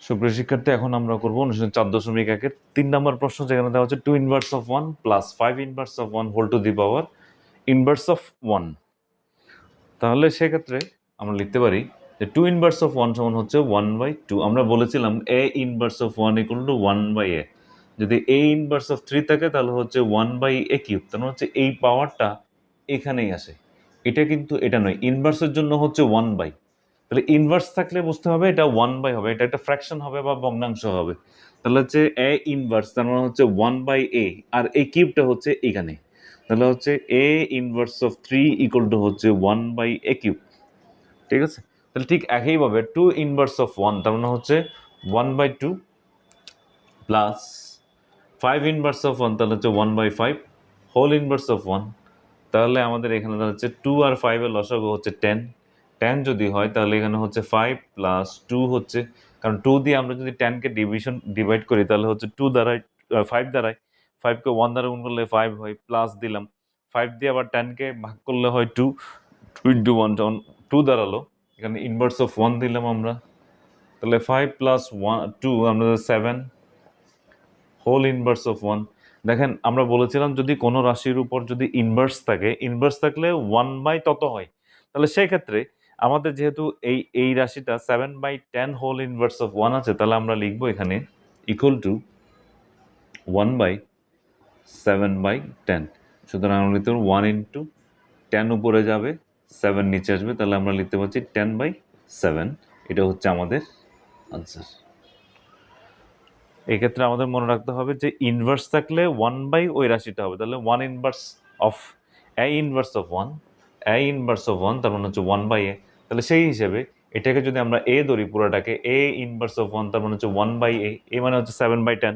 সুপ্রিয় শিক্ষার্থী, এখন আমরা করবো অনুশীলন 4.1-এর 3 নম্বর প্রশ্ন, যেখানে দেওয়া হচ্ছে 2 inverse of 1 plus 5 inverse of 1 whole to the power inverse of 1। তাহলে সেক্ষেত্রে আমরা লিখতে পারি যে 2 ইনভার্স অফ 1 সমান হচ্ছে 1/2। আমরা বলেছিলাম a inverse of 1 equal to 1/a। যদি a ইনভার্স অফ 3 থাকে তাহলে হচ্ছে 1/a কিউব। তার মানে হচ্ছে এই পাওয়ারটা এখানেই আসে, এটা কিন্তু এটা নয়। ইনভার্সের জন্য হচ্ছে 1/, তাহলে ইনভার্স থাকলে বুঝতে হবে এটা 1/, হবে, এটা একটা ফ্র্যাকশন হবে বা ভগ্নাংশ হবে। তাহলে হচ্ছে a ইনভার্স, তার মানে হচ্ছে 1/a, আর এই কিউবটা হচ্ছে এখানে। তাহলে হচ্ছে a inverse of 3 equal to হচ্ছে 1/a কিউব। ঠিক আছে, তাহলে ঠিক একইভাবে 2 ইনভার্স অফ 1 তার মানে হচ্ছে 1/2 প্লাস 5 ইনভার্স অফ 1 তাহলে হচ্ছে 1/5 হোল ইনভার্স অফ 1। তাহলে আমাদের এখানে হচ্ছে 2 আর 5 এর লসাগু হচ্ছে 10। 10 যদি হয় তাহলে এখানে হচ্ছে 5 প্লাস 2 হচ্ছে, কারণ 2 দিয়ে আমরা যদি 10 কে ডিভাইড করি তাহলে হচ্ছে 2 দ্বারাই 5 দ্বারাই, 5 কে 1 দ্বারা গুণ করলে 5 হয়, প্লাস দিলাম 5 দিয়ে আবার 10 কে ভাগ করলে হয় 2, 2 ইন্টু 1 যখন 2 দাঁড়ালো, এখানে ইনভার্স অফ 1 দিলাম আমরা। তাহলে 5 প্লাস 2 আমরা 7 হোল ইনভার্স অফ 1। দেখেন, আমরা বলেছিলাম যদি কোনো রাশির উপর যদি ইনভার্স থাকে, ইনভার্স থাকলে 1/, তত হয়। তাহলে সেক্ষেত্রে আমাদের যেহেতু এই রাশিটা 7/10 হোল ইনভার্স অফ 1 আছে, তাহলে আমরা লিখবো এখানে ইকুয়াল টু 1/7/10। সুতরাং আমরা লিখতে পারবো 1 ইন্টু 10 উপরে যাবে, 7 নিচে আসবে, তাহলে আমরা লিখতে পারছি 10/7। এটা হচ্ছে আমাদের আনসার। এক্ষেত্রে আমাদের মনে রাখতে হবে যে ইনভার্স থাকলে 1/, ওই রাশিটা হবে, তাহলে 1 inverse of a inverse of 1, a inverse of 1 তার মানে হচ্ছে 1/a। তাহলে সেই হিসেবে এটাকে যদি আমরা a ধরি, পুরোটাকে a ইনভার্স অফ 1 তার মানে হচ্ছে 1/a, a মানে হচ্ছে 7/10।